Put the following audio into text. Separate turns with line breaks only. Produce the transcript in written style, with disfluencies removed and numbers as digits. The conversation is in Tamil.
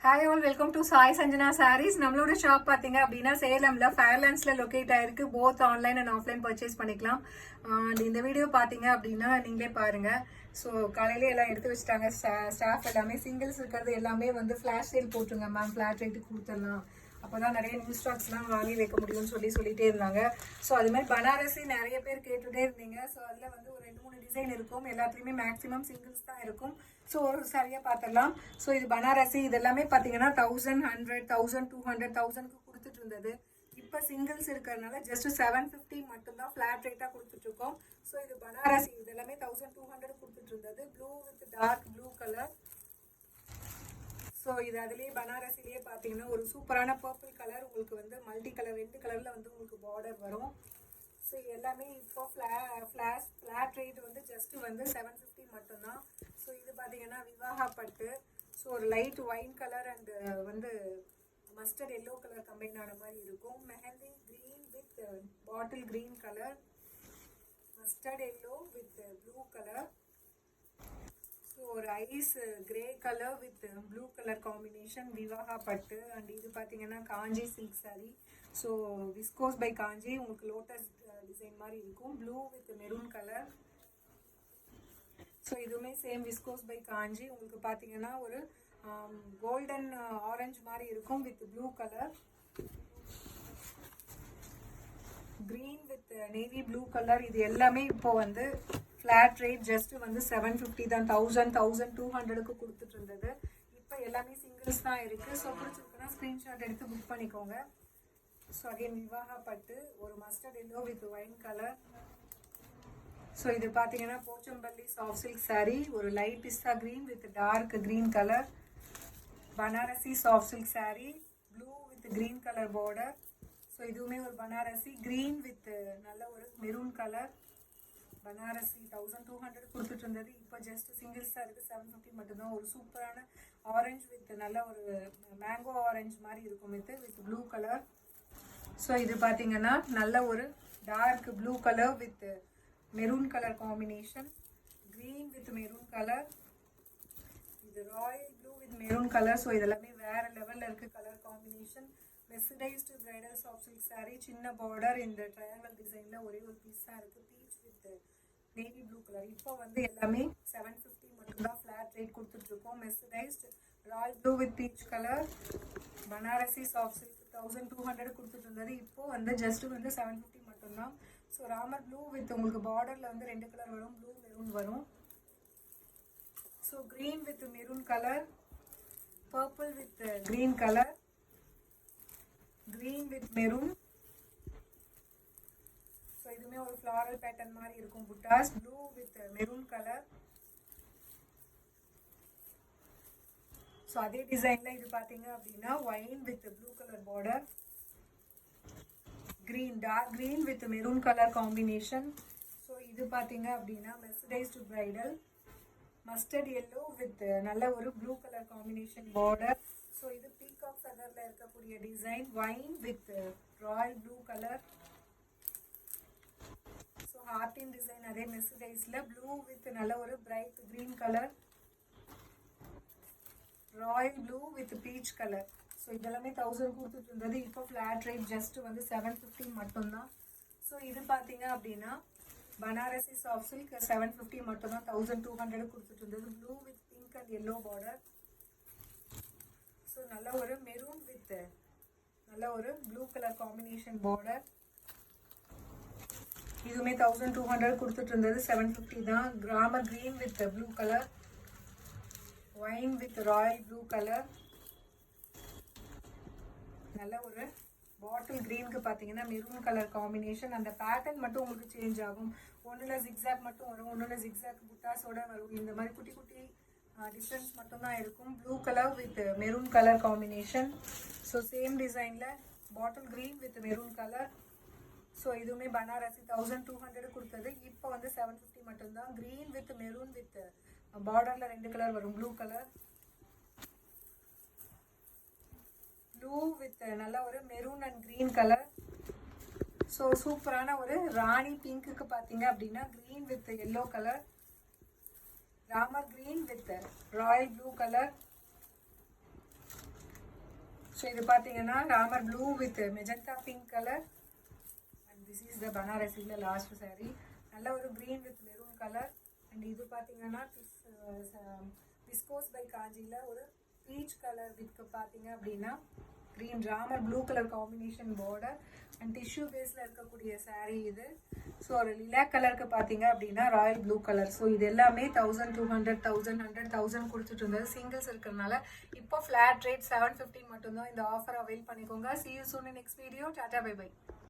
Hi all, welcome to Sai Sanjana Sarees. நம்மளோட ஷாப் பார்த்தீங்க அப்படின்னா சேலம்ல ஃபேர்லாண்ட்ஸ்ல லொக்கேட் ஆயிருக்கு. Both online and offline purchase பண்ணிக்கலாம். இந்த வீடியோ பார்த்தீங்க அப்படின்னா நீங்களே பாருங்க. ஸோ காலையில எல்லாம் எடுத்து வச்சுட்டாங்க ஸ்டாஃப் எல்லாமே. சிங்கிள்ஸ் இருக்கிறது எல்லாமே வந்து ஃப்ளாஷ் சேல் போட்டுருங்க மேம், ஃப்ளாட் ரேட்டுக்கு கொடுத்துடலாம், அப்போதான் நிறைய நியூ ஸ்டாக்ஸ்லாம் வாங்கி வைக்க முடியும்னு சொல்லிட்டே இருந்தாங்க. ஸோ அது மாதிரி பனாரசி நிறைய பேர் கேட்டுகிட்டே இருந்தீங்க. ஸோ அதில் வந்து ஒரு 2-3 டிசைன் இருக்கும். எல்லாத்துலேயுமே மேக்ஸிமம் சிங்கிள்ஸ் தான் இருக்கும். ஸோ ஒரு சரியாக பார்த்துடலாம். ஸோ இது பனாரசி, இது எல்லாமே பார்த்தீங்கன்னா 1100, 1200, 1000க்கு கொடுத்துட்டு இருந்தது. இப்போ சிங்கிள்ஸ் இருக்கிறதுனால ஜஸ்ட் 750 மட்டும்தான் ஃப்ளாட் ரேட்டாக கொடுத்துட்ருக்கோம். ஸோ இது பனாரசி, இது எல்லாமே 1200 கொடுத்துட்டு இருந்தது. Blue with dark blue colour. So இது அதுலேயே பனாரசிலேயே பார்த்தீங்கன்னா ஒரு சூப்பரான பர்பிள் கலர். உங்களுக்கு வந்து மல்டி கலர் 2 கலரில் வந்து உங்களுக்கு பார்டர் வரும். ஸோ இது எல்லாமே இப்போ ஃப்ளாட் ரேட் வந்து ஜஸ்ட்டு வந்து 750 மட்டும்தான். ஸோ இது பார்த்தீங்கன்னா விவாகா பட்டு. ஸோ ஒரு லைட் ஒயின் கலர் அண்ட் வந்து மஸ்டர்ட் எல்லோ கலர் கம்பைன் ஆன மாதிரி இருக்கும். Mehndi green with bottle green colour, mustard yellow with blue colour. So ஒரு ice grey colour with blue colour combination Vivaha பட்டு. அண்ட் இது பார்த்தீங்கன்னா Kanchi silk sari. So viscose by Kanchi, உங்களுக்கு லோட்டஸ் டிசைன் மாதிரி இருக்கும். Blue with maroon colour. So இதுவுமே சேம் விஸ்கோஸ் பை காஞ்சி. உங்களுக்கு பார்த்தீங்கன்னா ஒரு கோல்டன் ஆரஞ்சு மாதிரி இருக்கும் with blue colour. Green with navy blue colour. இது எல்லாமே இப்போ வந்து ஃப்ளாட் ரேட் ஜஸ்ட் வந்து 750 தான். 1200க்கு கொடுத்துட்டு இருந்தது. இப்போ எல்லாமே சிங்கிள்ஸ் தான் இருக்குது. ஸோ பிடிச்சிருக்குன்னா ஸ்க்ரீன்ஷாட் எடுத்து புக் பண்ணிக்கோங்க. ஸோ அகைன் விவாகா பட்டு, ஒரு mustard yellow with wine colour. So இது பார்த்தீங்கன்னா போச்சம்பள்ளி சாஃப்ட் சில்க் சாரீ, ஒரு light pista green with dark green colour. Banarasi soft silk saree, blue with green colour border. So இதுவுமே ஒரு பனாரசி க்ரீன் வித் நல்ல ஒரு மெரூன் கலர். பனாரசி 1200 கொடுத்துட்டு இருந்தது. இப்போ ஜஸ்ட் சிங்கிள்ஸாக இருக்குது, 750 மட்டும்தான். ஒரு சூப்பரான ஆரஞ்சு வித் நல்ல ஒரு மேங்கோ ஆரஞ்சு மாதிரி இருக்கும் வித் ப்ளூ கலர். ஸோ இது பார்த்தீங்கன்னா நல்ல ஒரு dark blue colour with maroon colour combination, green with maroon colour. இது royal blue with maroon colour. So இதெல்லாமே வேறு லெவலில் இருக்குது colour combination. Mercerised bridal soft silk sari, சின்ன பார்டர், இந்த ட்ரையாங்கல் டிசைனில் ஒரே ஒரு பீஸ் தான் இருக்குது. Peach with navy blue colour. இப்போ வந்து எல்லாமே 750 மட்டும்தான் ஃப்ளாட் ரேட் கொடுத்துட்ருக்கோம். Mercerised royal blue with peach colour. Banarasi soft silk 1200 கொடுத்துட்டு இருந்தது. இப்போது வந்து ஜஸ்ட்டு வந்து 750 மட்டும்தான். ஸோ ராமர் ப்ளூ வித் உங்களுக்கு பார்டரில் வந்து 2 கலர் வரும், ப்ளூ மெரூன் வரும். So green with maroon colour, purple with green colour, green with maroon. So இதுவுமே ஒரு ஃப்ளாரல் பேட்டர்ன் மாதிரி இருக்கும். Buttas blue with maroon colour. So அதே டிசைனில் இது பார்த்தீங்க அப்படின்னா wine with blue colour border, green dark green with maroon colour combination. So இது பார்த்தீங்க அப்படின்னா mercerised bridal, mustard yellow with நல்ல ஒரு blue colour combination border. So இது பீகாக் ஃபெதரில் இருக்கக்கூடிய design, wine with royal blue colour. So ஹார்டின் டிசைன் அதே மெர்சடைஸில் ப்ளூ வித் நல்ல ஒரு bright green colour, royal blue with peach colour. So இதெல்லாமே 1000 கொடுத்துட்டு இருந்தது. இப்போ ஃப்ளாட் ரேட் ஜஸ்ட் வந்து 750 மட்டும்தான். ஸோ இது பார்த்தீங்க அப்படின்னா பனாரசி சாஃப்ட் சில்க் 750 மட்டும்தான். 1200 கொடுத்துட்டு இருந்தது. Blue with pink and yellow border. So நல்ல ஒரு மெரூன் வித் நல்ல ஒரு ப்ளூ கலர் காம்பினேஷன் பார்டர். இதுவுமே 1200 கொடுத்துட்டு இருந்தது. 750 தான். Grammar green with blue colour, wine with royal blue colour. நல்ல ஒரு பாட்டில் க்ரீனுக்கு பார்த்தீங்கன்னா மெரூன் கலர் காம்பினேஷன். அந்த பேட்டர்ன் மட்டும் உங்களுக்கு சேஞ்ச் ஆகும். ஒன்றில் ஜிக்ஸாக் மட்டும் வரும், ஒன்றில் ஜிக்ஸாக் புட்டாஸோட வரும். இந்த மாதிரி குட்டி குட்டி டிஃப்ரென்ஸ் மட்டும்தான் இருக்கும். Blue colour with maroon colour combination. So same டிசைனில் bottle green with maroon colour. So இதுவுமே பனாரசி 1200 கொடுத்தது. இப்போ வந்து 750 மட்டும்தான். க்ரீன் வித் மெரூன் வித் பார்டரில் 2 கலர் வரும், ப்ளூ கலர், ப்ளூ வித் நல்ல ஒரு maroon and green colour. So சூப்பரான ஒரு ராணி பிங்க்குக்கு பார்த்தீங்க அப்படின்னா green with yellow colour, Ramar green with royal blue colour. So இது பார்த்தீங்கன்னா Ramar blue with magenta pink colour. And this is the பனாரசியில் லாஸ்ட் saree. நல்ல ஒரு green with maroon colour. And இது பார்த்தீங்கன்னா விஸ்கோஸ் பை காஞ்சியில் ஒரு பீச் கலர் வித் பார்த்தீங்க அப்படின்னா green Ramar blue colour combination border and tissue பேஸில் இருக்கக்கூடிய saree இது. ஸோ ஒரு லிலாக் கலருக்கு பார்த்தீங்க அப்படின்னா ராயல் ப்ளூ கலர். ஸோ இது எல்லாமே 1200 1100 1000 கொடுத்துட்டு இருந்தது. சிங்கிள்ஸ் இருக்கிறதுனால இப்போ ஃப்ளாட் ரேட் 750 மட்டும்தான். இந்த ஆஃபர் அவைல் பண்ணிக்கோங்க. see you soon in next video. Tata bye by.